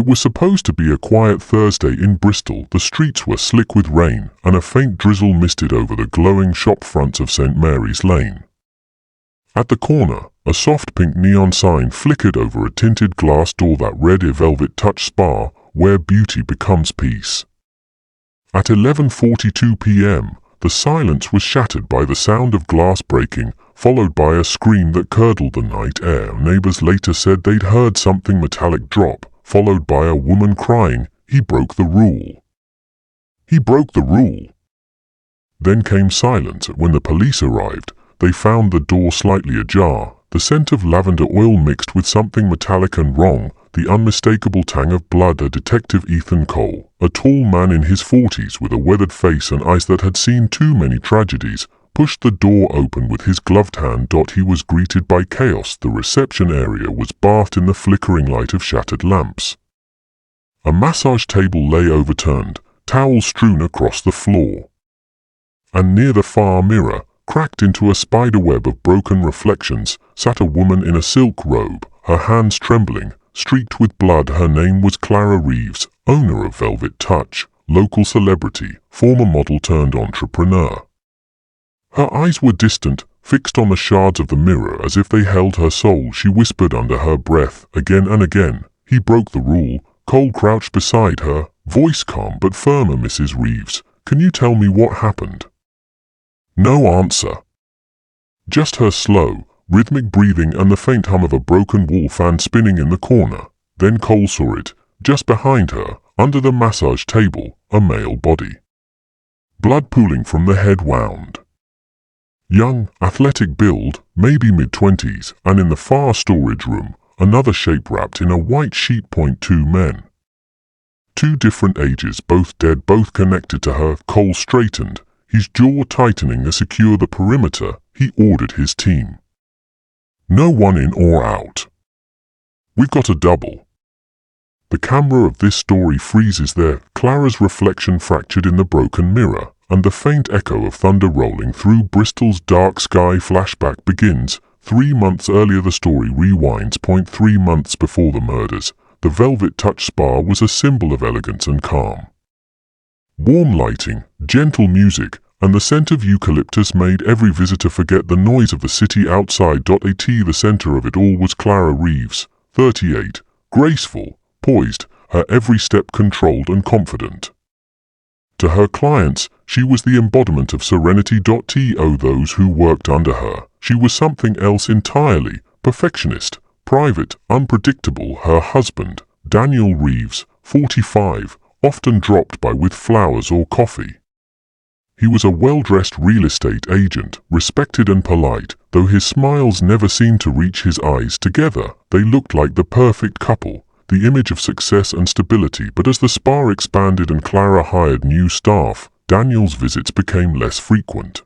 It was supposed to be a quiet Thursday in Bristol. The streets were slick with rain, and a faint drizzle misted over the glowing shop fronts of St. Mary's Lane. At the corner, a soft pink neon sign flickered over a tinted glass door that read "A Velvet Touch Spa, where beauty becomes peace." At 11:42 p.m., the silence was shattered by the sound of glass breaking, followed by a scream that curdled the night air. Neighbors later said they'd heard something metallic drop, followed by a woman crying, "He broke the rule. He broke the rule." Then came silence. When the police arrived, they found the door slightly ajar, the scent of lavender oil mixed with something metallic and wrong, the unmistakable tang of blood. A detective, Ethan Cole, a tall man in his 40s with a weathered face and eyes that had seen too many tragedies, pushed the door open with his gloved hand. He was greeted by chaos. The reception area was bathed in the flickering light of shattered lamps. A massage table lay overturned, towels strewn across the floor. And near the far mirror, cracked into a spiderweb of broken reflections, sat a woman in a silk robe, her hands trembling, streaked with blood. Her name was Clara Reeves, owner of Velvet Touch, local celebrity, former model turned entrepreneur. Her eyes were distant, fixed on the shards of the mirror as if they held her soul. She whispered under her breath, again and again, "He broke the rule." Cole crouched beside her, voice calm but firmer. "Mrs. Reeves, can you tell me what happened?" No answer. Just her slow, rhythmic breathing and the faint hum of a broken wall fan spinning in the corner. Then Cole saw it, just behind her, under the massage table, a male body. Blood pooling from the head wound. Young, athletic build, maybe mid-20s, and in the far storage room, another shape wrapped in a white sheet. Two men. Two different ages, both dead, both connected to her. Cole straightened, his jaw tightening. To secure the perimeter, he ordered his team. "No one in or out. We've got a double." The camera of this story freezes there, Clara's reflection fractured in the broken mirror, and the faint echo of thunder rolling through Bristol's dark sky. Flashback begins. 3 months earlier. The story rewinds. 3 months before the murders, the Velvet Touch Spa was a symbol of elegance and calm. Warm lighting, gentle music, and the scent of eucalyptus made every visitor forget the noise of the city outside. The center of it all was Clara Reeves, 38, graceful, poised, her every step controlled and confident. To her clients, she was the embodiment of serenity. To those who worked under her, she was something else entirely, perfectionist, private, unpredictable. Her husband, Daniel Reeves, 45, often dropped by with flowers or coffee. He was a well-dressed real estate agent, respected and polite, though his smiles never seemed to reach his eyes. Together, they looked like the perfect couple, the image of success and stability. But as the spa expanded and Clara hired new staff, Daniel's visits became less frequent.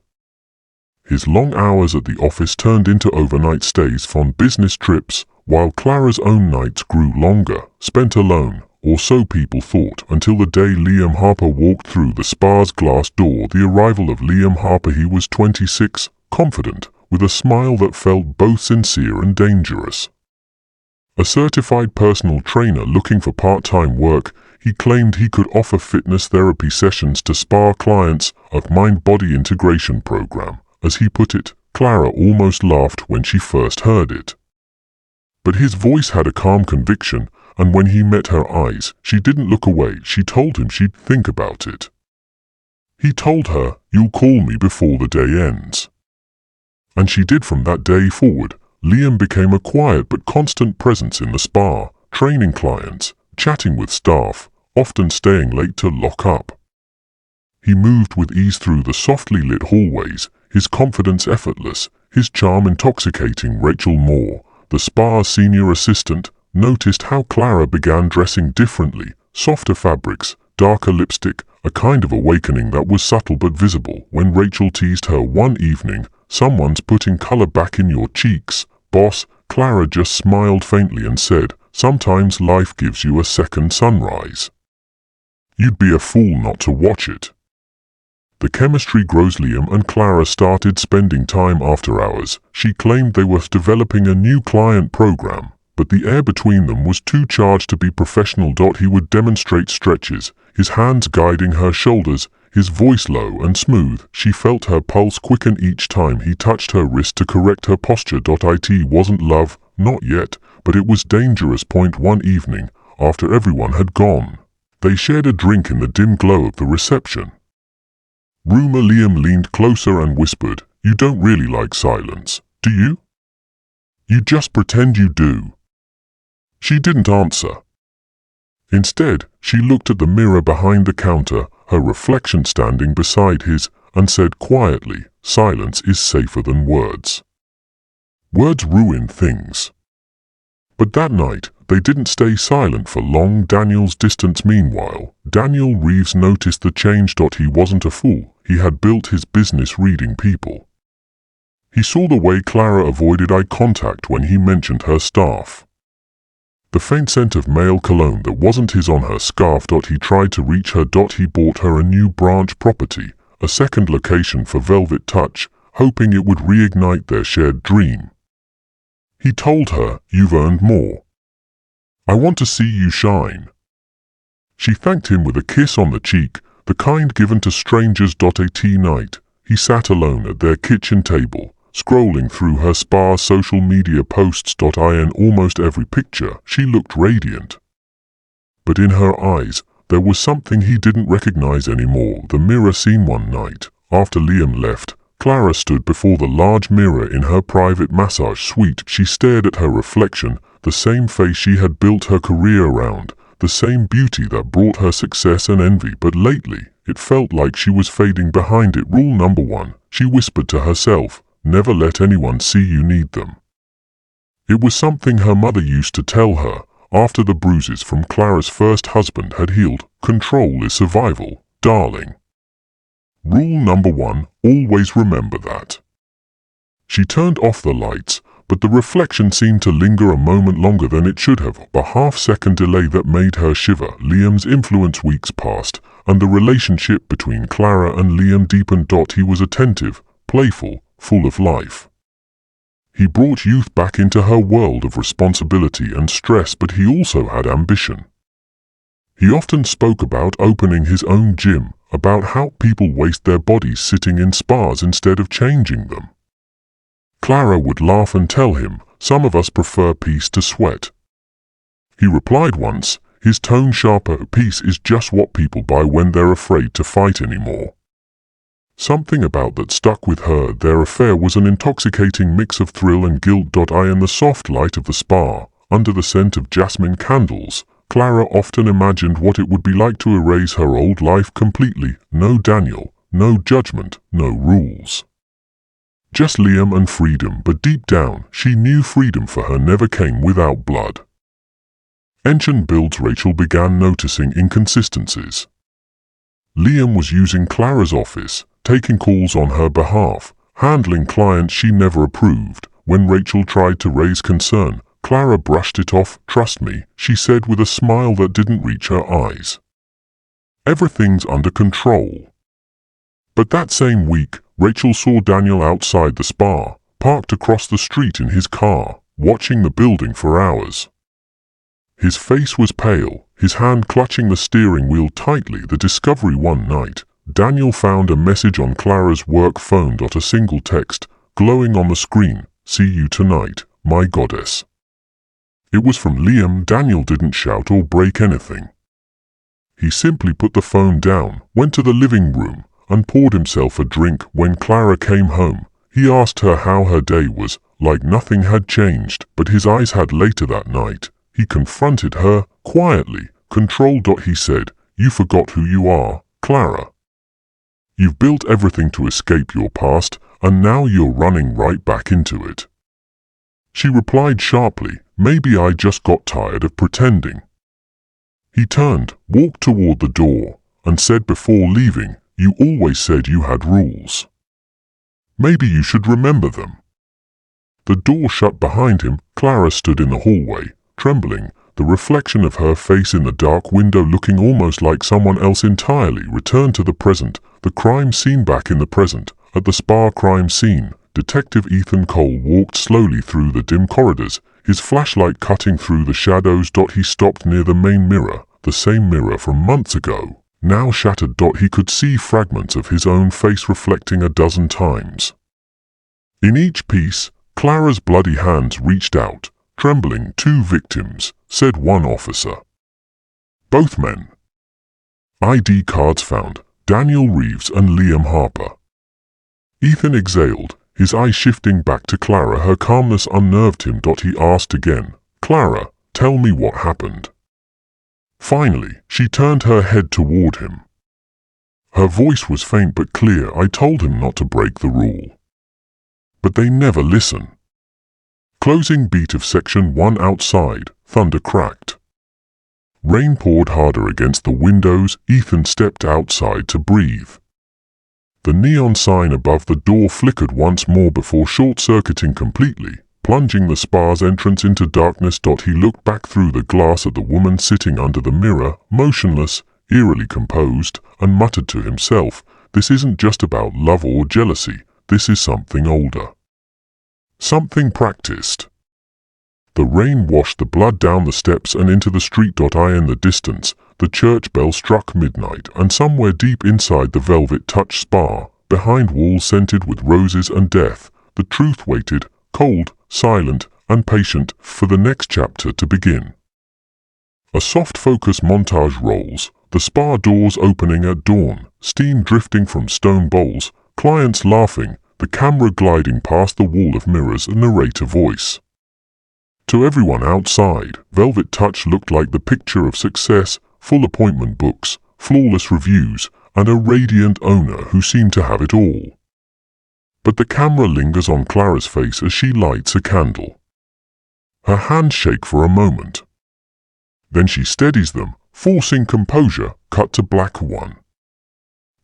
His long hours at the office turned into overnight stays on business trips, while Clara's own nights grew longer, spent alone, or so people thought, until the day Liam Harper walked through the spa's glass door. The arrival of Liam Harper. He was 26, confident, with a smile that felt both sincere and dangerous. A certified personal trainer looking for part-time work, he claimed he could offer fitness therapy sessions to spa clients, a mind-body integration program, as he put it. Clara almost laughed when she first heard it. But his voice had a calm conviction, and when he met her eyes, she didn't look away. She told him she'd think about it. He told her, "You'll call me before the day ends." And she did. From that day forward, Liam became a quiet but constant presence in the spa, training clients, chatting with staff, often staying late to lock up. He moved with ease through the softly lit hallways, his confidence effortless, his charm intoxicating. Rachel Moore, the spa's senior assistant, noticed how Clara began dressing differently, softer fabrics, darker lipstick, a kind of awakening that was subtle but visible. When Rachel teased her one evening, "Someone's putting color back in your cheeks, boss," Clara just smiled faintly and said, "Sometimes life gives you a second sunrise. You'd be a fool not to watch it." The chemistry grows. Liam and Clara started spending time after hours. She claimed they were developing a new client program, but the air between them was too charged to be professional. He would demonstrate stretches, his hands guiding her shoulders, his voice low and smooth. She felt her pulse quicken each time he touched her wrist to correct her posture. It wasn't love, not yet, but it was dangerous. One evening, after everyone had gone, they shared a drink in the dim glow of the reception room. Liam leaned closer and whispered, "You don't really like silence, do you? You just pretend you do." She didn't answer. Instead, she looked at the mirror behind the counter, her reflection standing beside his, and said quietly, "Silence is safer than words. Words ruin things." But that night, they didn't stay silent for long. Daniel's distance. Meanwhile, Daniel Reeves noticed the change. He wasn't a fool. He had built his business reading people. He saw the way Clara avoided eye contact when he mentioned her staff. The faint scent of male cologne that wasn't his on her scarf. He tried to reach her. He bought her a new branch property, a second location for Velvet Touch, hoping it would reignite their shared dream. He told her, "You've earned more. I want to see you shine." She thanked him with a kiss on the cheek, the kind given to strangers. At night, he sat alone at their kitchen table, scrolling through her sparse social media posts. In almost every picture, she looked radiant. But in her eyes, there was something he didn't recognize anymore. The mirror scene. One night, after Liam left, Clara stood before the large mirror in her private massage suite. She stared at her reflection, the same face she had built her career around, the same beauty that brought her success and envy. But lately, it felt like she was fading behind it. Rule number 1, she whispered to herself, never let anyone see you need them. It was something her mother used to tell her, after the bruises from Clara's first husband had healed. Control is survival, darling. Rule number 1, always remember that. She turned off the lights, but the reflection seemed to linger a moment longer than it should have, a half-second delay that made her shiver. Liam's influence. Weeks passed, and the relationship between Clara and Liam deepened. He was attentive, playful, full of life. He brought youth back into her world of responsibility and stress, but he also had ambition. He often spoke about opening his own gym, about how people waste their bodies sitting in spas instead of changing them. Clara would laugh and tell him, "Some of us prefer peace to sweat." He replied once, his tone sharper, "Peace is just what people buy when they're afraid to fight anymore." Something about that stuck with her. Their affair was an intoxicating mix of thrill and guilt. In the soft light of the spa, under the scent of jasmine candles, Clara often imagined what it would be like to erase her old life completely. No Daniel, no judgment, no rules. Just Liam and freedom. But deep down, she knew freedom for her never came without blood. Ancient builds. Rachel began noticing inconsistencies. Liam was using Clara's office, taking calls on her behalf, handling clients she never approved. When Rachel tried to raise concern, Clara brushed it off. "Trust me," she said with a smile that didn't reach her eyes. "Everything's under control." But that same week, Rachel saw Daniel outside the spa, parked across the street in his car, watching the building for hours. His face was pale, his hand clutching the steering wheel tightly. The discovery. One night, Daniel found a message on Clara's work phone. A single text, glowing on the screen, "See you tonight, my goddess." It was from Liam. Daniel didn't shout or break anything. He simply put the phone down, went to the living room, and poured himself a drink. When Clara came home, he asked her how her day was, like nothing had changed. But his eyes had. Later that night, he confronted her, quietly. "Control." He said, "You forgot who you are, Clara. You've built everything to escape your past, and now you're running right back into it." She replied sharply, "Maybe I just got tired of pretending." He turned, walked toward the door, and said before leaving, "You always said you had rules. Maybe you should remember them." The door shut behind him. Clara stood in the hallway, trembling, the reflection of her face in the dark window looking almost like someone else entirely. Returned to the present, the crime scene. Back in the present, at the spa crime scene, Detective Ethan Cole walked slowly through the dim corridors, his flashlight cutting through the shadows. He stopped near the main mirror, the same mirror from months ago, now shattered. He could see fragments of his own face reflecting a dozen times. In each piece, Clara's bloody hands reached out, trembling. 2 victims, said one officer. Both men. ID cards found, Daniel Reeves and Liam Harper. Ethan exhaled, his eyes shifting back to Clara. Her calmness unnerved him. He asked again, "Clara, tell me what happened." Finally, she turned her head toward him. Her voice was faint but clear. "I told him not to break the rule. But they never listen." Closing beat of Section 1. Outside, thunder cracked. Rain poured harder against the windows. Ethan stepped outside to breathe. The neon sign above the door flickered once more before short-circuiting completely, plunging the spa's entrance into darkness. He looked back through the glass at the woman sitting under the mirror, motionless, eerily composed, and muttered to himself, "This isn't just about love or jealousy, this is something older. Something practiced." The rain washed the blood down the steps and into the street. In the distance, the church bell struck midnight, and somewhere deep inside the velvet touch spa, behind walls scented with roses and death, the truth waited, cold, silent, and patient, for the next chapter to begin. A soft focus montage rolls, the spa doors opening at dawn, steam drifting from stone bowls, clients laughing, the camera gliding past the wall of mirrors, a narrator voice. To everyone outside, Velvet Touch looked like the picture of success, full appointment books, flawless reviews, and a radiant owner who seemed to have it all. But the camera lingers on Clara's face as she lights a candle. Her hands shake for a moment. Then she steadies them, forcing composure. Cut to black 1.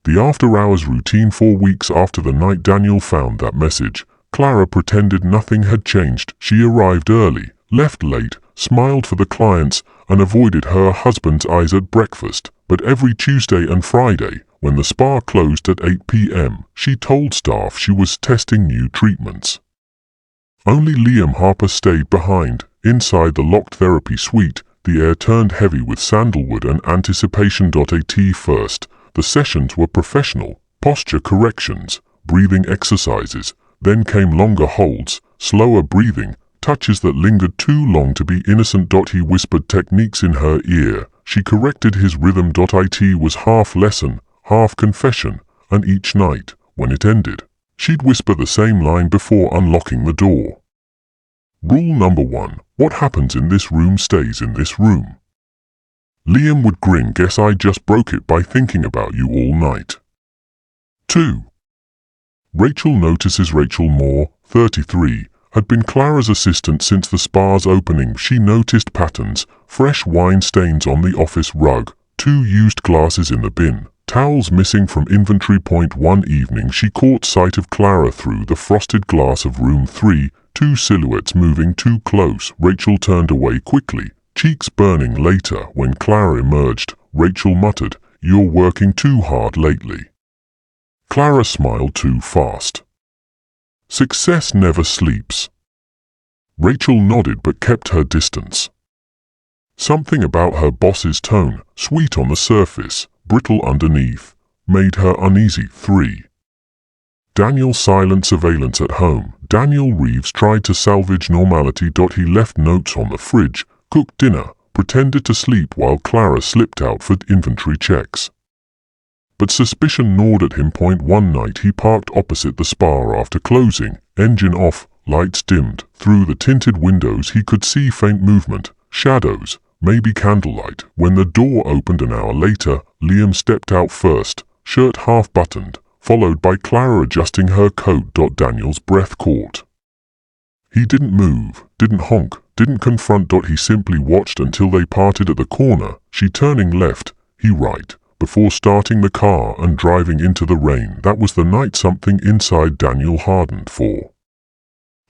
The after-hours routine. 4 weeks after the night Daniel found that message, Clara pretended nothing had changed. She arrived early, left late, smiled for the clients, and avoided her husband's eyes at breakfast. But every Tuesday and Friday, when the spa closed at 8 p.m., she told staff she was testing new treatments. Only Liam Harper stayed behind. Inside the locked therapy suite, the air turned heavy with sandalwood and anticipation. At first, the sessions were professional, posture corrections, breathing exercises. Then came longer holds, slower breathing, touches that lingered too long to be innocent. He whispered techniques in her ear. She corrected his rhythm. It was half lesson, half confession, and each night, when it ended, she'd whisper the same line before unlocking the door. Rule number 1, what happens in this room stays in this room. Liam would grin. Guess I just broke it by thinking about you all night. 2. Rachel notices. Rachel Moore, 33, had been Clara's assistant since the spa's opening. She noticed patterns, fresh wine stains on the office rug, 2 used glasses in the bin, towels missing from inventory. 1 evening she caught sight of Clara through the frosted glass of room 3, 2 silhouettes moving too close. Rachel turned away quickly, cheeks burning. Later, when Clara emerged, Rachel muttered, "You're working too hard lately." Clara smiled too fast. Success never sleeps. Rachel nodded but kept her distance. Something about her boss's tone, sweet on the surface, brittle underneath, made her uneasy. 3. Daniel's silent surveillance at home. Daniel Reeves tried to salvage normality. He left notes on the fridge, cooked dinner, pretended to sleep while Clara slipped out for inventory checks. But suspicion gnawed at him. 1 night he parked opposite the spa after closing, engine off, lights dimmed. Through the tinted windows he could see faint movement, shadows, maybe candlelight. When the door opened an hour later, Liam stepped out first, shirt half buttoned, followed by Clara adjusting her coat. Daniel's breath caught. He didn't move, didn't honk, didn't confront. He simply watched until they parted at the corner, she turning left, he right, before starting the car and driving into the rain. That was the night something inside Daniel hardened for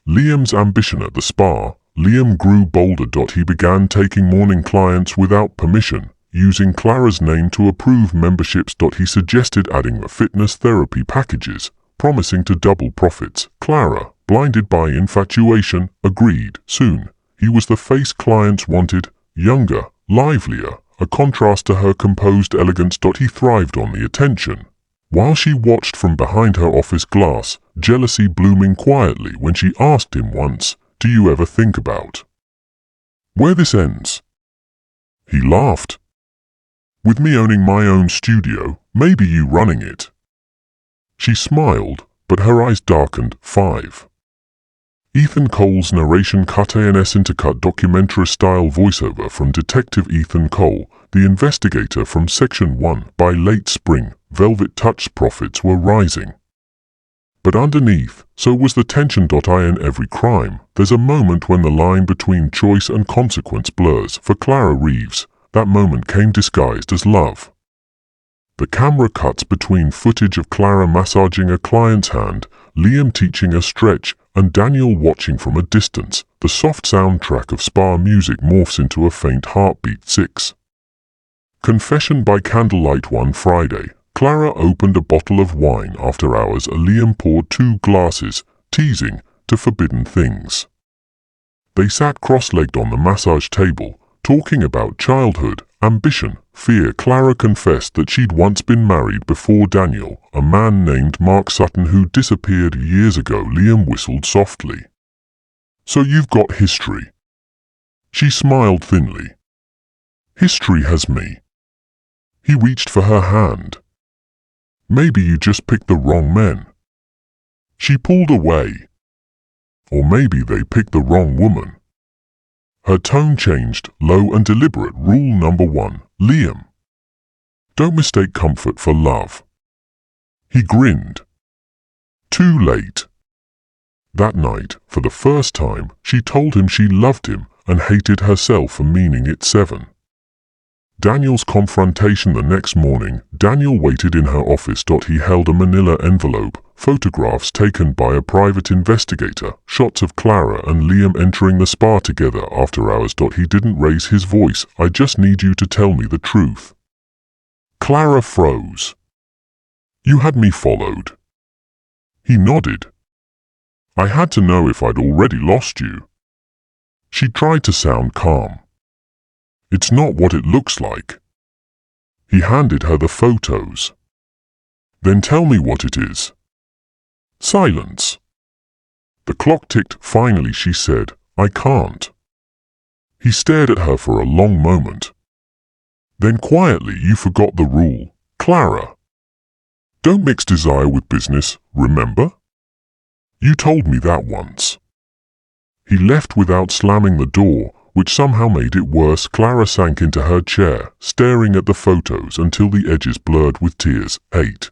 Liam's ambition at the spa. Liam grew bolder. He began taking morning clients without permission, using Clara's name to approve memberships. He suggested adding the fitness therapy packages, promising to double profits. Clara, blinded by infatuation, agreed. Soon, He was the face clients wanted, younger, livelier, a contrast to her composed elegance. He thrived on the attention. While she watched from behind her office glass, jealousy blooming quietly when she asked him once, "Do you ever think about where this ends?" He laughed. "With me owning my own studio, maybe you running it." She smiled, but her eyes darkened. 5. Ethan Cole's narration cut ANS intercut documentary-style voiceover from Detective Ethan Cole, the investigator from Section 1. By late spring, Velvet Touch's profits were rising. But underneath, so was the tension. In every crime, there's a moment when the line between choice and consequence blurs. For Clara Reeves, that moment came disguised as love. The camera cuts between footage of Clara massaging a client's hand, Liam teaching a stretch, and Daniel watching from a distance. The soft soundtrack of spa music morphs into a faint heartbeat. 6. Confession by candlelight. One Friday, Clara opened a bottle of wine after hours. Liam poured 2 glasses, teasing, to forbidden things. They sat cross-legged on the massage table, talking about childhood, ambition, fear. Clara confessed that she'd once been married before Daniel, a man named Mark Sutton who disappeared years ago. Liam whistled softly. "So you've got history." She smiled thinly. "History has me." He reached for her hand. "Maybe you just picked the wrong men." She pulled away. "Or maybe they picked the wrong woman." Her tone changed, low and deliberate. Rule number 1, Liam. Don't mistake comfort for love. He grinned. Too late. That night, for the first time, she told him she loved him and hated herself for meaning it. 7. Daniel's confrontation. The next morning, Daniel waited in her office. He held a manila envelope, photographs taken by a private investigator, shots of Clara and Liam entering the spa together after hours. He didn't raise his voice. "I just need you to tell me the truth." Clara froze. "You had me followed." He nodded. "I had to know if I'd already lost you." She tried to sound calm. "It's not what it looks like." He handed her the photos. "Then tell me what it is." Silence. The clock ticked. Finally she said, "I can't." He stared at her for a long moment. Then quietly, "You forgot the rule, Clara. Don't mix desire with business, remember? You told me that once." He left without slamming the door, which somehow made it worse. Clara sank into her chair, staring at the photos until the edges blurred with tears. 8.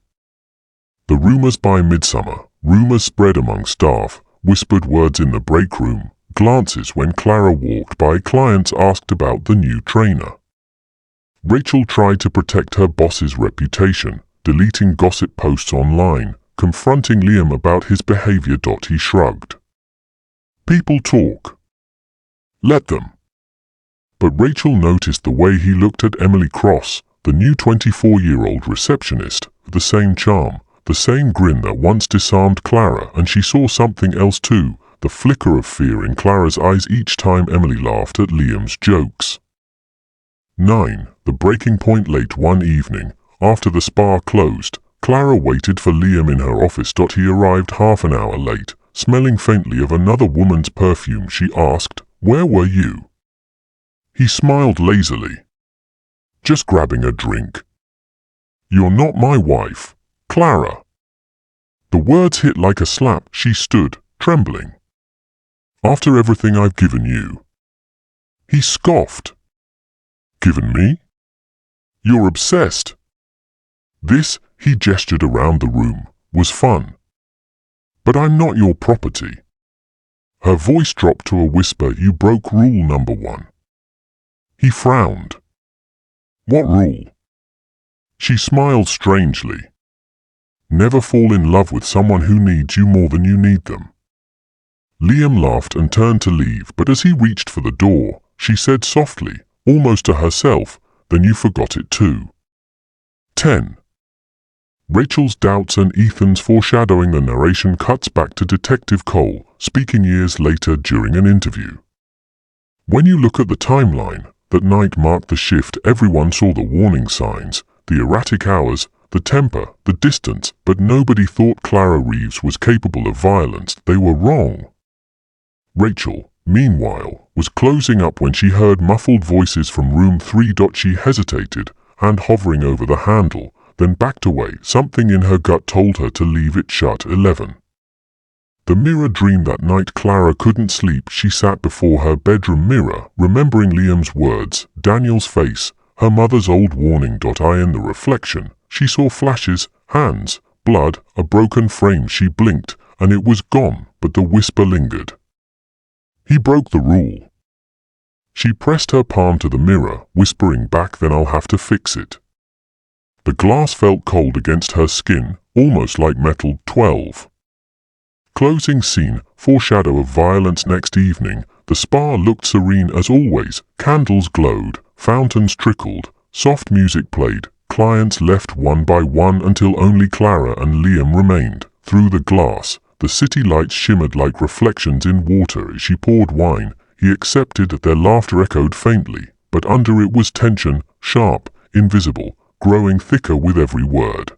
The rumors. By midsummer, rumors spread among staff, whispered words in the break room, glances when Clara walked by. Clients asked about the new trainer. Rachel tried to protect her boss's reputation, deleting gossip posts online, confronting Liam about his behavior. He shrugged. "People talk. Let them." But Rachel noticed the way he looked at Emily Cross, the new 24-year-old receptionist, with the same charm, the same grin that once disarmed Clara, and she saw something else too, the flicker of fear in Clara's eyes each time Emily laughed at Liam's jokes. 9. The breaking point. Late one evening, after the spa closed, Clara waited for Liam in her office. He arrived half an hour late, smelling faintly of another woman's perfume. She asked, "Where were you?" He smiled lazily. "Just grabbing a drink." "You're not my wife, Clara." The words hit like a slap. She stood, trembling. "After everything I've given you." He scoffed. "Given me? You're obsessed." This, he gestured around the room, was fun. "But I'm not your property." Her voice dropped to a whisper. "You broke rule number 1. He frowned. "What rule?" She smiled strangely. "Never fall in love with someone who needs you more than you need them." Liam laughed and turned to leave, but as he reached for the door, she said softly, almost to herself, "Then you forgot it too." 10. Rachel's doubts and Ethan's foreshadowing. The narration cuts back to Detective Cole, speaking years later during an interview. When you look at the timeline, that night marked the shift. Everyone saw the warning signs, the erratic hours, the temper, the distance, but nobody thought Clara Reeves was capable of violence. They were wrong. Rachel, meanwhile, was closing up when she heard muffled voices from room 3. She hesitated, hand hovering over the handle, then backed away. Something in her gut told her to leave it shut. 11. The mirror dream. That night Clara couldn't sleep. She sat before her bedroom mirror, remembering Liam's words, Daniel's face, her mother's old warning. In the reflection, she saw flashes, hands, blood, a broken frame. She blinked, and it was gone, but the whisper lingered. He broke the rule. She pressed her palm to the mirror, whispering back, then I'll have to fix it. The glass felt cold against her skin, almost like metal. 12. Closing scene, foreshadow of violence. Next evening, the spa looked serene as always. Candles glowed, fountains trickled, soft music played. Clients left one by one until only Clara and Liam remained. Through the glass, the city lights shimmered like reflections in water. As she poured wine, he accepted that their laughter echoed faintly, but under it was tension, sharp, invisible, growing thicker with every word.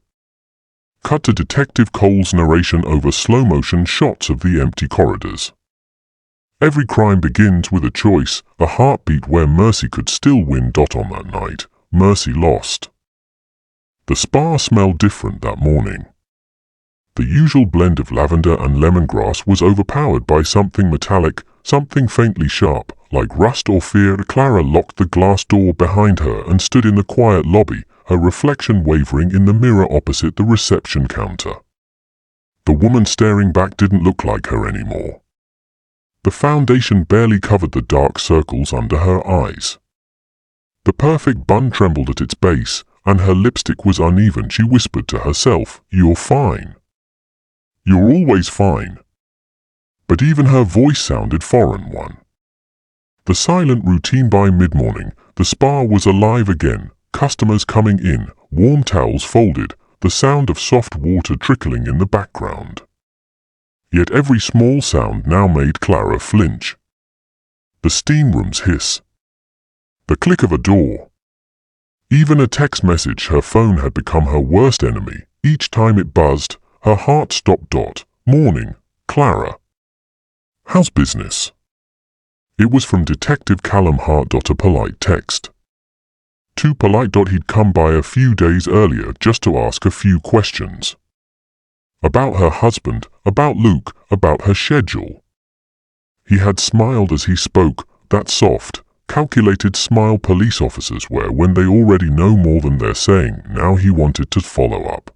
Cut to Detective Cole's narration over slow-motion shots of the empty corridors. Every crime begins with a choice, a heartbeat where mercy could still win. On that night, mercy lost. The spa smelled different that morning. The usual blend of lavender and lemongrass was overpowered by something metallic, something faintly sharp, like rust or fear. Clara locked the glass door behind her and stood in the quiet lobby, her reflection wavering in the mirror opposite the reception counter. The woman staring back didn't look like her anymore. The foundation barely covered the dark circles under her eyes. The perfect bun trembled at its base, and her lipstick was uneven. She whispered to herself, "You're fine. You're always fine." But even her voice sounded foreign. 1. The silent routine. By mid-morning, the spa was alive again. Customers coming in, warm towels folded, the sound of soft water trickling in the background. Yet every small sound now made Clara flinch. The steam room's hiss. The click of a door. Even a text message. Her phone had become her worst enemy. Each time it buzzed, her heart stopped. Morning, Clara. How's business? It was from Detective Callum Hart. A polite text. Too polite. He'd come by a few days earlier just to ask a few questions. About her husband, about Luke, about her schedule. He had smiled as he spoke, that soft, calculated smile police officers wear when they already know more than they're saying. Now he wanted to follow up.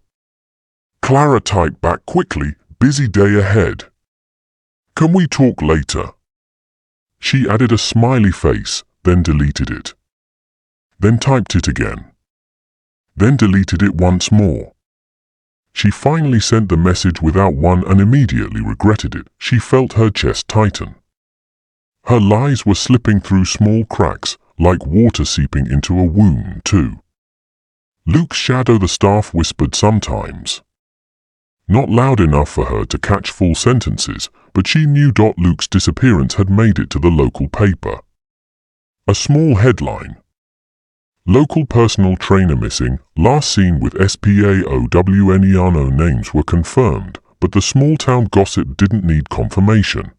Clara typed back quickly, busy day ahead. Can we talk later? She added a smiley face, then deleted it. Then typed it again. Then deleted it once more. She finally sent the message without one and immediately regretted it. She felt her chest tighten. Her lies were slipping through small cracks, like water seeping into a wound. 2. Luke's shadow. The staff whispered sometimes. Not loud enough for her to catch full sentences, but she knew. Luke's disappearance had made it to the local paper. A small headline. Local personal trainer missing, last seen with SPAOWNE. No names were confirmed, but the small-town gossip didn't need confirmation.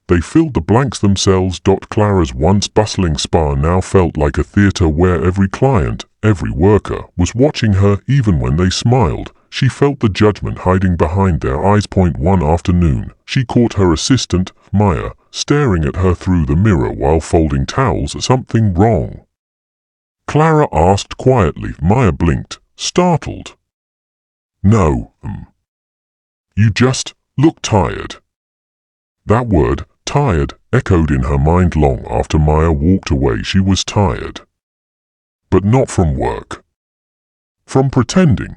They filled the blanks themselves. Clara's once bustling spa now felt like a theater where every client, every worker, was watching her. Even when they smiled, she felt the judgment hiding behind their eyes. 1 afternoon, she caught her assistant, Maya, staring at her through the mirror while folding towels. Something wrong? Clara asked quietly. Maya blinked, startled. No, You just look tired. That word, tired, echoed in her mind long after Maya walked away. She was tired. But not from work. From pretending.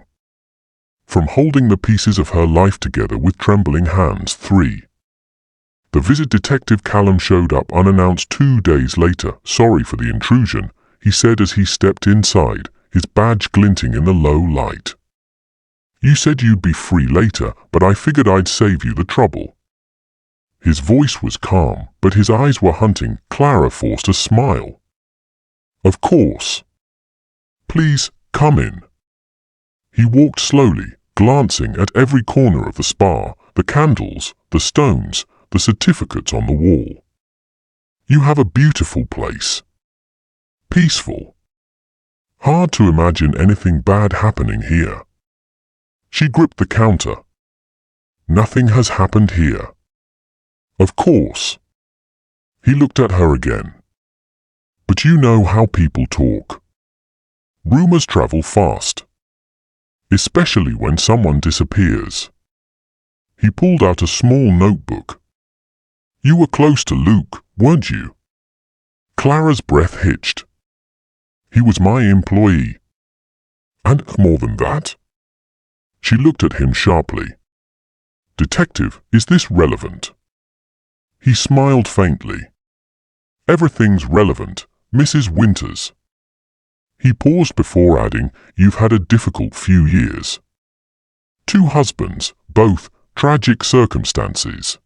From holding the pieces of her life together with trembling hands. 3. The visit. Detective Callum showed up unannounced 2 days later. Sorry for the intrusion, he said as he stepped inside, his badge glinting in the low light. You said you'd be free later, but I figured I'd save you the trouble. His voice was calm, but his eyes were hunting. Clara forced a smile. Of course. Please, come in. He walked slowly, glancing at every corner of the spa, the candles, the stones, the certificates on the wall. You have a beautiful place. Peaceful. Hard to imagine anything bad happening here. She gripped the counter. Nothing has happened here. Of course. He looked at her again. But you know how people talk. Rumors travel fast. Especially when someone disappears. He pulled out a small notebook. You were close to Luke, weren't you? Clara's breath hitched. He was my employee. And more than that? She looked at him sharply. Detective, is this relevant? He smiled faintly. Everything's relevant, Mrs. Winters. He paused before adding, you've had a difficult few years. 2 husbands, both tragic circumstances.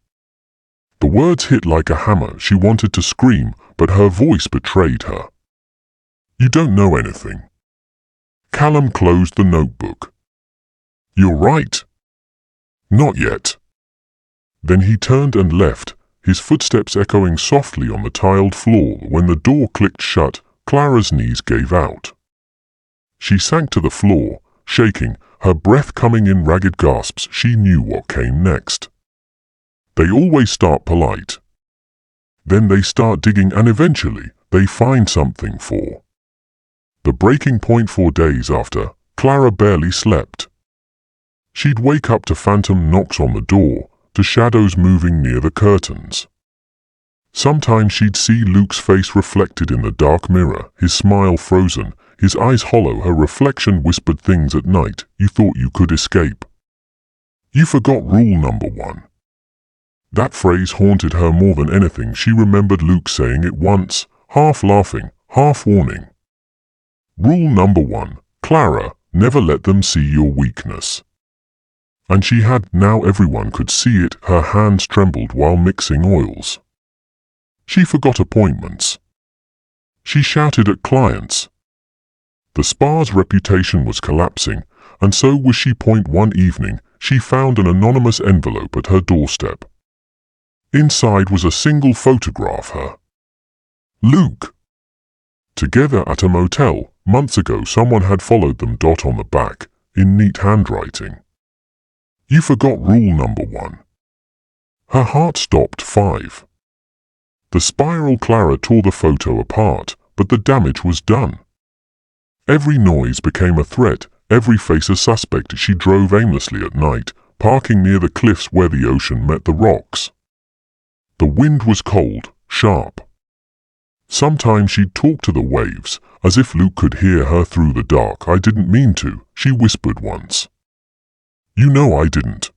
The words hit like a hammer. She wanted to scream, but her voice betrayed her. You don't know anything. Callum closed the notebook. You're right. Not yet. Then he turned and left, his footsteps echoing softly on the tiled floor. When the door clicked shut, Clara's knees gave out. She sank to the floor, shaking, her breath coming in ragged gasps. She knew what came next. They always start polite. Then they start digging, and eventually, they find something. For the breaking point. 4 days after, Clara barely slept. She'd wake up to phantom knocks on the door, to shadows moving near the curtains. Sometimes she'd see Luke's face reflected in the dark mirror, his smile frozen, his eyes hollow. Her reflection whispered things at night you thought you could escape. You forgot rule number 1. That phrase haunted her more than anything. She remembered Luke saying it once, half laughing, half warning. Rule number 1, Clara, never let them see your weakness. And she had. Now everyone could see it. Her hands trembled while mixing oils. She forgot appointments. She shouted at clients. The spa's reputation was collapsing, and so was she. One evening, she found an anonymous envelope at her doorstep. Inside was a single photograph. Her. Luke. Together at a motel. Months ago someone had followed them. On the back, in neat handwriting. You forgot rule number 1. Her heart stopped. 5. The spiral. Clara tore the photo apart, but the damage was done. Every noise became a threat, every face a suspect. She drove aimlessly at night, parking near the cliffs where the ocean met the rocks. The wind was cold, sharp. Sometimes she'd talk to the waves, as if Luke could hear her through the dark. I didn't mean to, she whispered once. You know I didn't.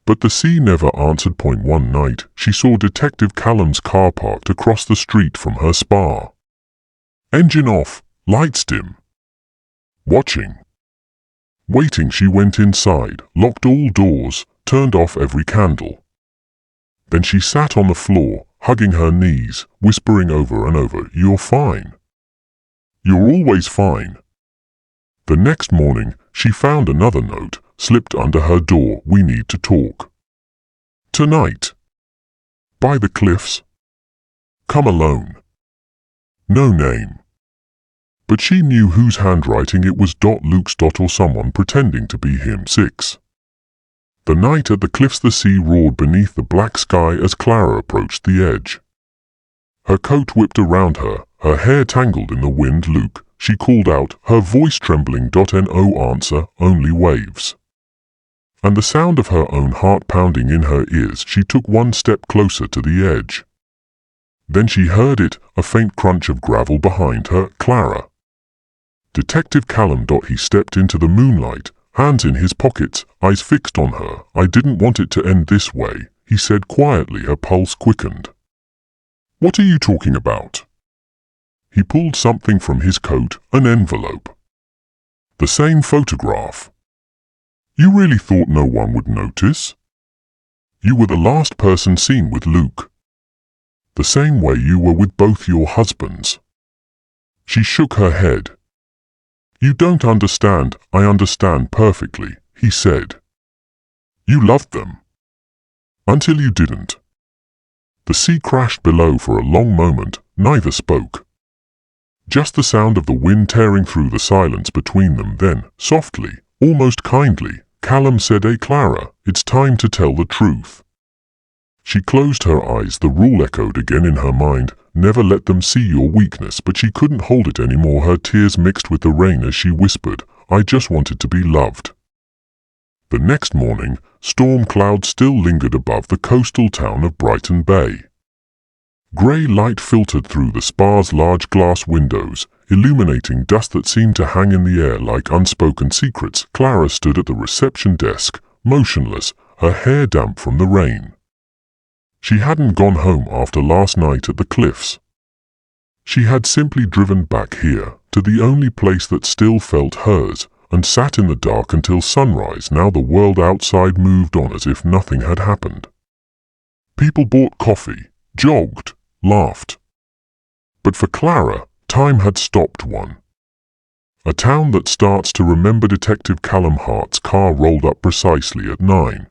But the sea never answered. One night, she saw Detective Callum's car parked across the street from her spa. Engine off, lights dim. Watching. Waiting. She went inside, locked all doors, turned off every candle. Then she sat on the floor, hugging her knees, whispering over and over, you're fine. You're always fine. The next morning, she found another note, slipped under her door. We need to talk. Tonight. By the cliffs. Come alone. No name. But she knew whose handwriting it was. Luke's. Or someone pretending to be him. 6. The night at the cliffs. The sea roared beneath the black sky as Clara approached the edge. Her coat whipped around her, her hair tangled in the wind. Luke, she called out, her voice trembling. No answer, only waves. And the sound of her own heart pounding in her ears. She took one step closer to the edge. Then she heard it, a faint crunch of gravel behind her. Clara. Detective Callum. He stepped into the moonlight, hands in his pockets, eyes fixed on her. I didn't want it to end this way, he said quietly. Her pulse quickened. What are you talking about? He pulled something from his coat, an envelope. The same photograph. You really thought no one would notice? You were the last person seen with Luke. The same way you were with both your husbands. She shook her head. You don't understand. I understand perfectly, he said. You loved them. Until you didn't. The sea crashed below for a long moment, neither spoke. Just the sound of the wind tearing through the silence between them. Then, softly, almost kindly, Callum said, "Hey Clara, it's time to tell the truth." She closed her eyes. The rule echoed again in her mind, never let them see your weakness, but she couldn't hold it anymore. Her tears mixed with the rain as she whispered, "I just wanted to be loved." The next morning, storm clouds still lingered above the coastal town of Brighton Bay. Grey light filtered through the spa's large glass windows, illuminating dust that seemed to hang in the air like unspoken secrets. Clara stood at the reception desk, motionless, her hair damp from the rain. She hadn't gone home after last night at the cliffs. She had simply driven back here, to the only place that still felt hers, and sat in the dark until sunrise. Now the world outside moved on as if nothing had happened. People bought coffee, jogged, laughed. But for Clara, time had stopped. A town that starts to remember. Detective Callum Hart's car rolled up precisely at 9.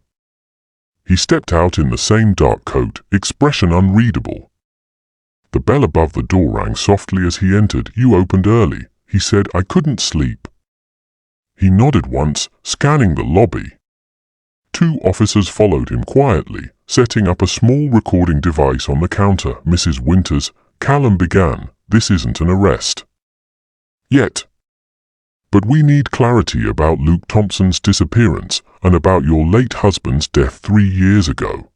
He stepped out in the same dark coat, expression unreadable. The bell above the door rang softly as he entered. "You opened early," he said. "I couldn't sleep." He nodded once, scanning the lobby. 2 officers followed him quietly, setting up a small recording device on the counter. "Mrs. Winters," Callum began, "this isn't an arrest. Yet. But we need clarity about Luke Thompson's disappearance and about your late husband's death 3 years ago."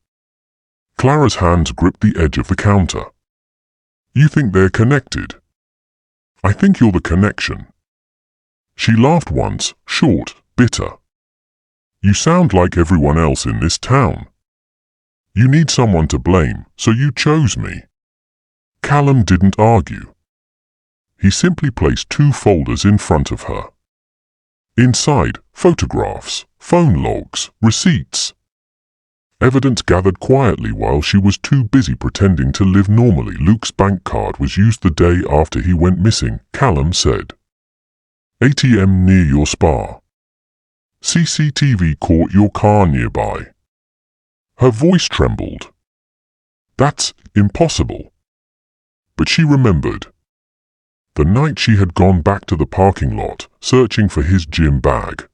Clara's hands gripped the edge of the counter. "You think they're connected?" "I think you're the connection." She laughed once, short, bitter. "You sound like everyone else in this town. You need someone to blame, so you chose me." Callum didn't argue. He simply placed 2 folders in front of her. Inside, photographs, phone logs, receipts. Evidence gathered quietly while she was too busy pretending to live normally. "Luke's bank card was used the day after he went missing," Callum said. "ATM near your spa. CCTV caught your car nearby." Her voice trembled. "That's impossible." But she remembered. The night she had gone back to the parking lot, searching for his gym bag.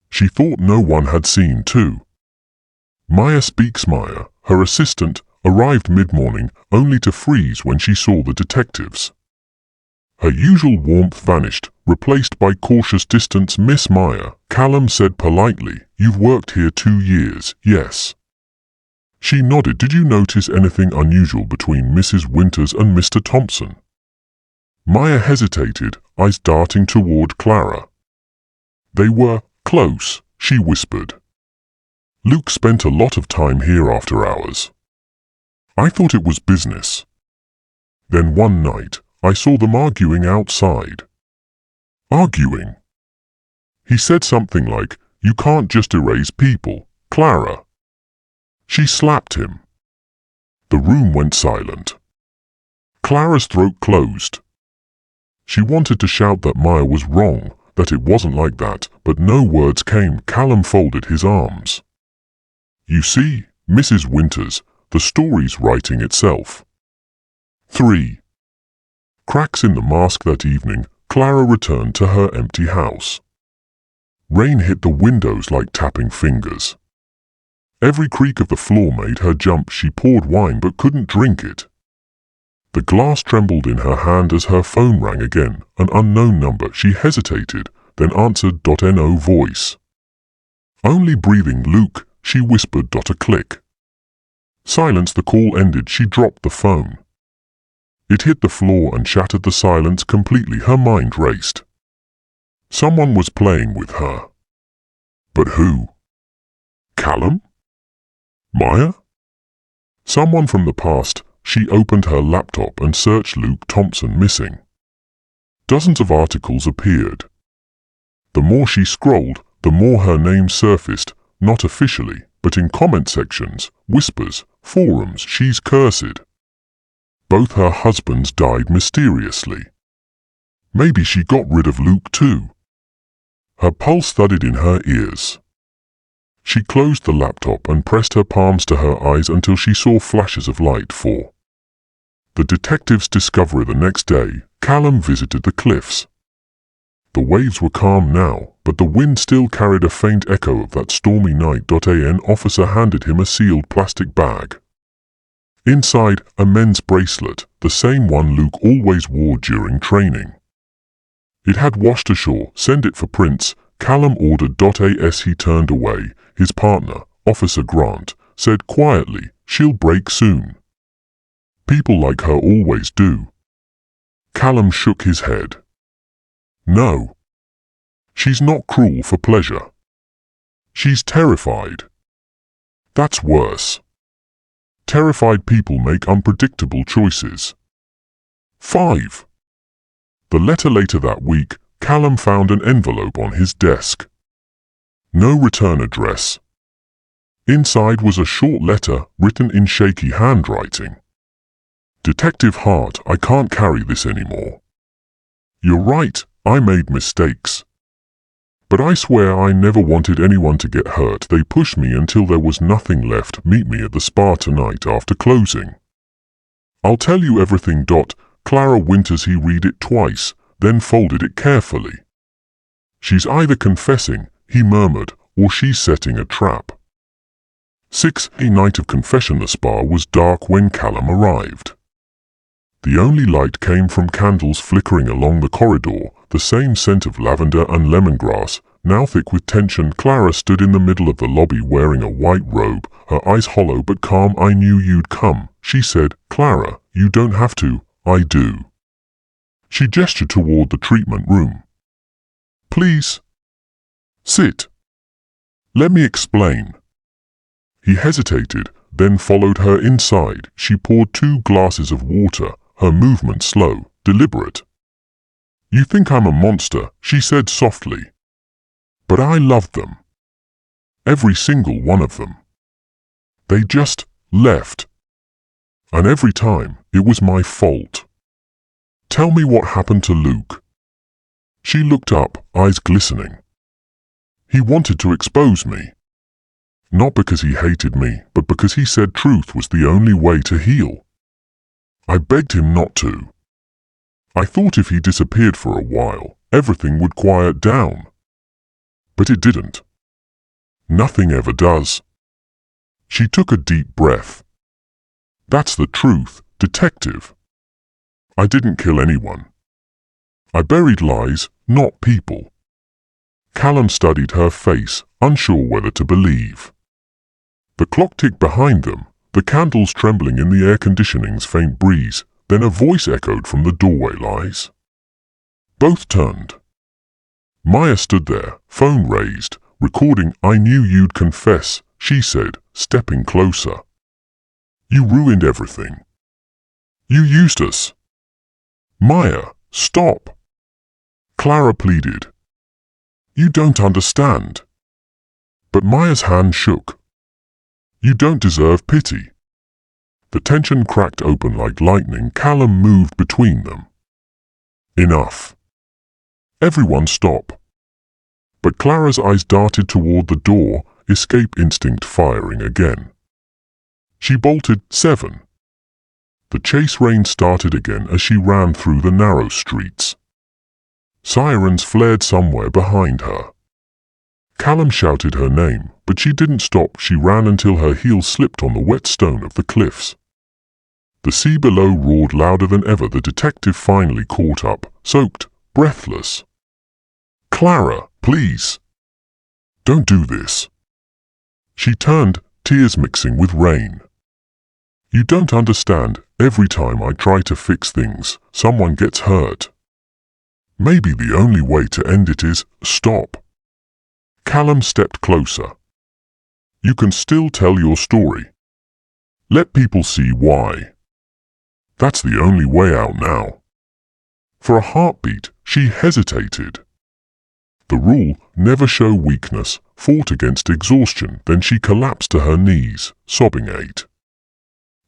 She thought no one had seen too. Maya Speaksmeyer, her assistant, arrived mid-morning, only to freeze when she saw the detectives. Her usual warmth vanished, replaced by cautious distance. "Miss Meyer," Callum said politely, "you've worked here 2 years, yes?" She nodded. "Did you notice anything unusual between Mrs. Winters and Mr. Thompson?" Maya hesitated, eyes darting toward Clara. "They were close," she whispered. "Luke spent a lot of time here after hours. I thought it was business. Then one night, I saw them arguing outside." "Arguing?" He said something like, "You can't just erase people, Clara." She slapped him. The room went silent. Clara's throat closed. She wanted to shout that Maya was wrong, that it wasn't like that, but no words came. Callum folded his arms. "You see, Mrs. Winters, the story's writing itself." 3. Cracks in the mask. That evening, Clara returned to her empty house. Rain hit the windows like tapping fingers. Every creak of the floor made her jump. She poured wine but couldn't drink it. The glass trembled in her hand as her phone rang again, an unknown number. She hesitated, then answered. No voice. "Only breathing, Luke," she whispered. A click. Silence. The call ended. She dropped the phone. It hit the floor and shattered the silence completely. Her mind raced. Someone was playing with her. But who? Callum? Maya? Someone from the past. She opened her laptop and searched Luke Thompson missing. Dozens of articles appeared. The more she scrolled, the more her name surfaced, not officially, but in comment sections, whispers, forums, she's cursed. Both her husbands died mysteriously. Maybe she got rid of Luke too. Her pulse thudded in her ears. She closed the laptop and pressed her palms to her eyes until she saw flashes of light for the detective's discovery. The next day, Callum visited the cliffs. The waves were calm now, but the wind still carried a faint echo of that stormy night. An officer handed him a sealed plastic bag. Inside, a men's bracelet, the same one Luke always wore during training. It had washed ashore. Send it for prints, Callum ordered. As he turned away, his partner, Officer Grant, said quietly, "She'll break soon. People like her always do." Callum shook his head. "No. She's not cruel for pleasure. She's terrified. That's worse. Terrified people make unpredictable choices." 5. The letter later that week, Callum found an envelope on his desk. No return address. Inside was a short letter written in shaky handwriting. "Detective Hart, I can't carry this anymore. You're right, I made mistakes. But I swear I never wanted anyone to get hurt. They pushed me until there was nothing left. Meet me at the spa tonight after closing. I'll tell you everything. Clara Winters." He read it twice, then folded it carefully. "She's either confessing," he murmured, "or she's setting a trap." 6. A night of confession. The spa was dark when Callum arrived. The only light came from candles flickering along the corridor, the same scent of lavender and lemongrass, now thick with tension. Clara stood in the middle of the lobby wearing a white robe, her eyes hollow but calm. "I knew you'd come," she said. "Clara, you don't have to, I do." She gestured toward the treatment room. "Please. Sit. Let me explain." He hesitated, then followed her inside. She poured 2 glasses of water, her movement slow, deliberate. "You think I'm a monster," she said softly. "But I loved them. Every single one of them. They just left. And every time, it was my fault. Tell me what happened to Luke." She looked up, eyes glistening. "He wanted to expose me. Not because he hated me, but because he said truth was the only way to heal. I begged him not to. I thought if he disappeared for a while, everything would quiet down. But it didn't. Nothing ever does." She took a deep breath. "That's the truth, detective. I didn't kill anyone. I buried lies, not people." Callum studied her face, unsure whether to believe. The clock ticked behind them, the candles trembling in the air conditioning's faint breeze. Then a voice echoed from the doorway. "Lies." Both turned. Maya stood there, phone raised, recording. "I knew you'd confess," she said, stepping closer. "You ruined everything. You used us." "Maya, stop," Clara pleaded. "You don't understand." But Maya's hand shook. "You don't deserve pity." The tension cracked open like lightning. Callum moved between them. "Enough. Everyone stop." But Clara's eyes darted toward the door, escape instinct firing again. She bolted. 7. The chase rain started again as she ran through the narrow streets. Sirens flared somewhere behind her. Callum shouted her name, but she didn't stop. She ran until her heels slipped on the wet stone of the cliffs. The sea below roared louder than ever. The detective finally caught up, soaked, breathless. "Clara, please. Don't do this." She turned, tears mixing with rain. "You don't understand. Every time I try to fix things, someone gets hurt. Maybe the only way to end it is stop." Callum stepped closer. "You can still tell your story. Let people see why. That's the only way out now." For a heartbeat, she hesitated. The rule, never show weakness, fought against exhaustion. Then she collapsed to her knees, sobbing. 8.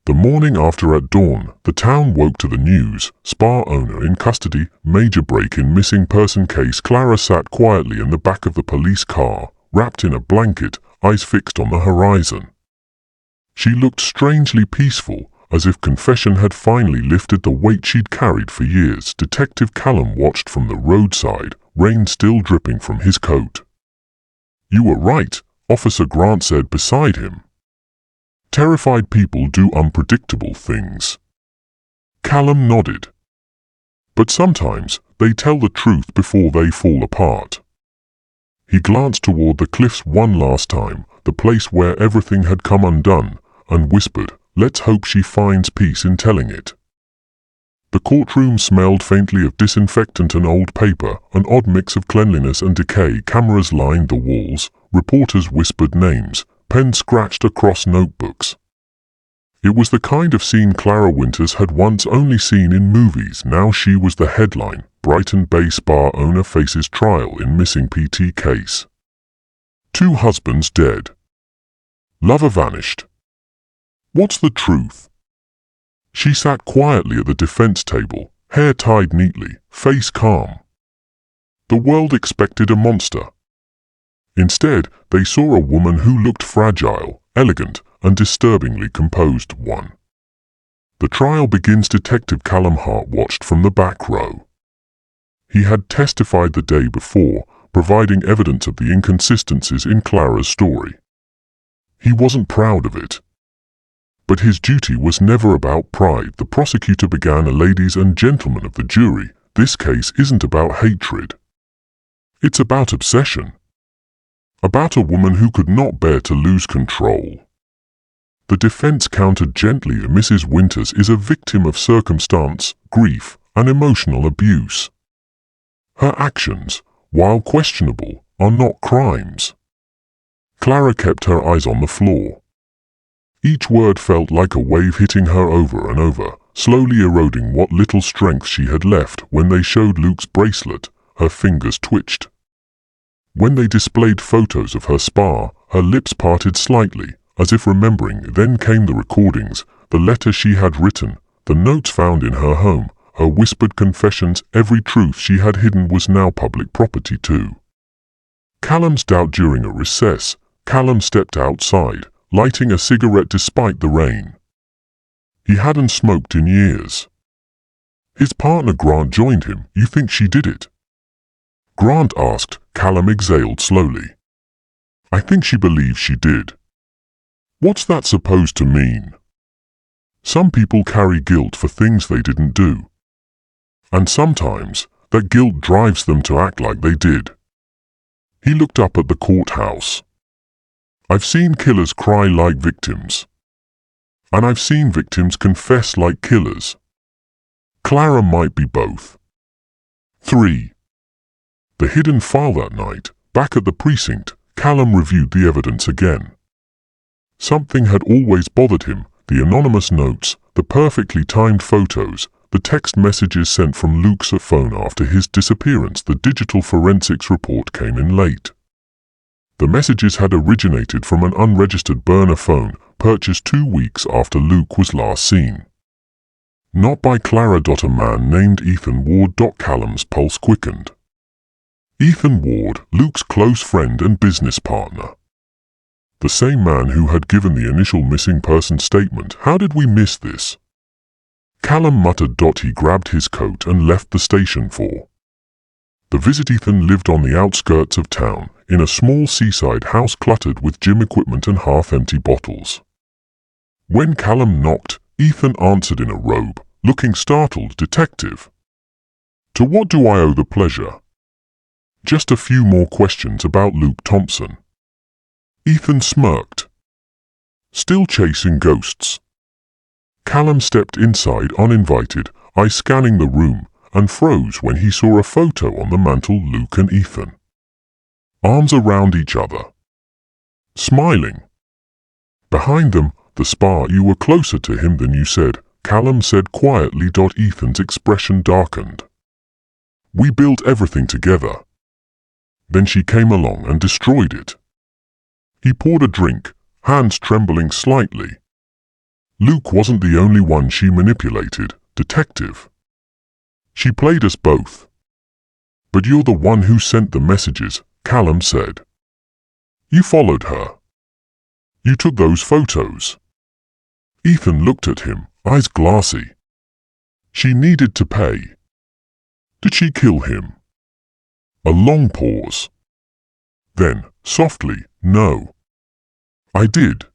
The morning after at dawn, the town woke to the news. Spa owner in custody, major break-in missing person case. Clara sat quietly in the back of the police car, wrapped in a blanket, eyes fixed on the horizon. She looked strangely peaceful, as if confession had finally lifted the weight she'd carried for years. Detective Callum watched from the roadside, rain still dripping from his coat. "You were right," Officer Grant said beside him. "Terrified people do unpredictable things." Callum nodded. "But sometimes they tell the truth before they fall apart." He glanced toward the cliffs one last time, the place where everything had come undone, and whispered, "Let's hope she finds peace in telling it." The courtroom smelled faintly of disinfectant and old paper, an odd mix of cleanliness and decay. Cameras lined the walls, reporters whispered names, pens scratched across notebooks. It was the kind of scene Clara Winters had once only seen in movies. Now she was the headline: Brighton Bay spa owner faces trial in missing PT case. 2 husbands dead. Lover vanished. What's the truth? She sat quietly at the defense table, hair tied neatly, face calm. The world expected a monster. Instead, they saw a woman who looked fragile, elegant, and disturbingly composed. 1. The trial begins. Detective Callum Hart watched from the back row. He had testified the day before, providing evidence of the inconsistencies in Clara's story. He wasn't proud of it. But his duty was never about pride. The prosecutor began. "Ladies and gentlemen of the jury, this case isn't about hatred. It's about obsession. About a woman who could not bear to lose control." The defense countered gently. "Mrs. Winters is a victim of circumstance, grief, and emotional abuse. Her actions, while questionable, are not crimes." Clara kept her eyes on the floor. Each word felt like a wave hitting her over and over, slowly eroding what little strength she had left. When they showed Luke's bracelet, her fingers twitched. When they displayed photos of her spa, her lips parted slightly, as if remembering. Then came the recordings, the letter she had written, the notes found in her home, her whispered confessions. Every truth she had hidden was now public property too. Callum's doubt. During a recess, Callum stepped outside, lighting a cigarette despite the rain. He hadn't smoked in years. His partner Grant joined him. "You think she did it?" Grant asked. Callum exhaled slowly. "I think she believes she did." "What's that supposed to mean?" "Some people carry guilt for things they didn't do. And sometimes, that guilt drives them to act like they did." He looked up at the courthouse. "I've seen killers cry like victims. And I've seen victims confess like killers. Clara might be both." 3. The hidden file. That night, back at the precinct, Callum reviewed the evidence again. Something had always bothered him: the anonymous notes, the perfectly timed photos, the text messages sent from Luke's phone after his disappearance. The digital forensics report came in late. The messages had originated from an unregistered burner phone, purchased 2 weeks after Luke was last seen. Not by Clara. A man named Ethan Ward. Callum's pulse quickened. Ethan Ward, Luke's close friend and business partner. The same man who had given the initial missing person statement. "How did we miss this?" Callum muttered. He grabbed his coat and left the station for the visit. Ethan lived on the outskirts of town, in a small seaside house cluttered with gym equipment and half-empty bottles. When Callum knocked, Ethan answered in a robe, looking startled. "Detective. To what do I owe the pleasure?" "Just a few more questions about Luke Thompson." Ethan smirked. "Still chasing ghosts?" Callum stepped inside uninvited, eyes scanning the room, and froze when he saw a photo on the mantel. Luke and Ethan, arms around each other, smiling. Behind them, the spa. "You were closer to him than you said," Callum said quietly. Ethan's expression darkened. "We built everything together." Then she came along and destroyed it. He poured a drink, hands trembling slightly. Luke wasn't the only one she manipulated, detective. She played us both. But you're the one who sent the messages, Callum said. You followed her. You took those photos. Ethan looked at him, eyes glassy. She needed to pay. Did she kill him? A long pause. Then, softly, no. I did.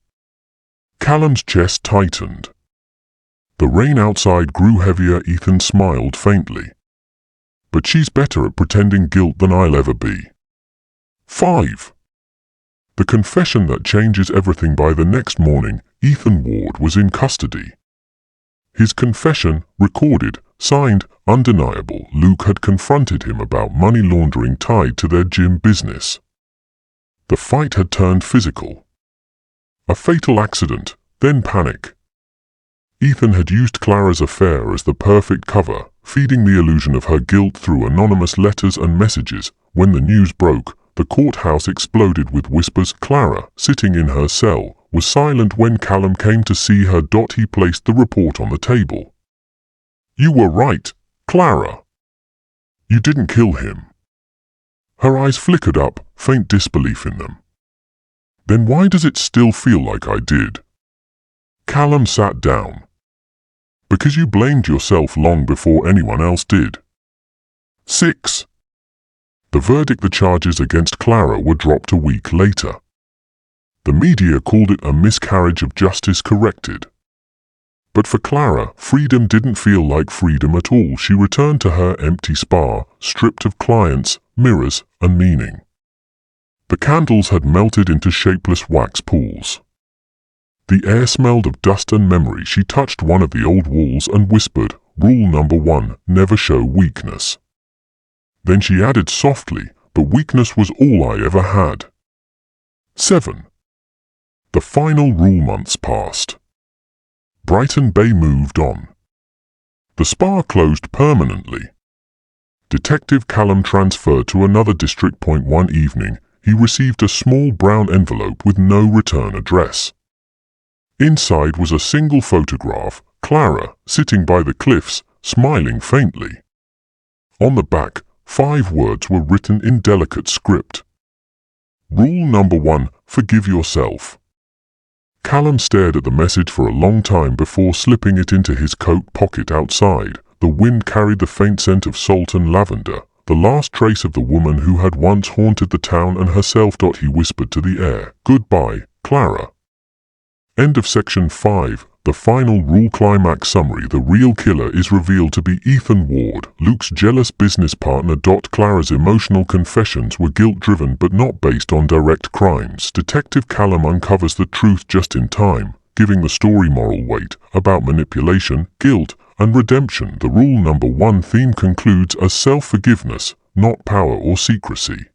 Callum's chest tightened. The rain outside grew heavier. Ethan smiled faintly. But she's better at pretending guilt than I'll ever be. 5. The confession that changes everything. By the next morning, Ethan Ward was in custody. His confession, recorded, signed, undeniable. Luke had confronted him about money laundering tied to their gym business. The fight had turned physical. A fatal accident, then panic. Ethan had used Clara's affair as the perfect cover, feeding the illusion of her guilt through anonymous letters and messages. When the news broke, the courthouse exploded with whispers. Clara, sitting in her cell, was silent when Callum came to see her. He placed the report on the table. You were right, Clara. You didn't kill him. Her eyes flickered up, faint disbelief in them. Then why does it still feel like I did? Callum sat down. Because you blamed yourself long before anyone else did. 6. The verdict. The charges against Clara were dropped a week later. The media called it a miscarriage of justice corrected. But for Clara, freedom didn't feel like freedom at all. She returned to her empty spa, stripped of clients, mirrors, and meaning. The candles had melted into shapeless wax pools. The air smelled of dust and memory. She touched one of the old walls and whispered, "Rule number 1, never show weakness." Then she added softly, "But weakness was all I ever had." 7. The final rule. Months passed. Brighton Bay moved on. The spa closed permanently. Detective Callum transferred to another district. One evening, he received a small brown envelope with no return address. Inside was a single photograph, Clara, sitting by the cliffs, smiling faintly. On the back, 5 words were written in delicate script. Rule number 1, forgive yourself. Callum stared at the message for a long time before slipping it into his coat pocket. Outside, the wind carried the faint scent of salt and lavender, the last trace of the woman who had once haunted the town and herself. He whispered to the air, "Goodbye, Clara." End of section 5. The final rule. Climax summary. The real killer is revealed to be Ethan Ward, Luke's jealous business partner. Clara's emotional confessions were guilt-driven but not based on direct crimes. Detective Callum uncovers the truth just in time, giving the story moral weight, about manipulation, guilt, and redemption. The rule number 1 theme concludes as self-forgiveness, not power or secrecy.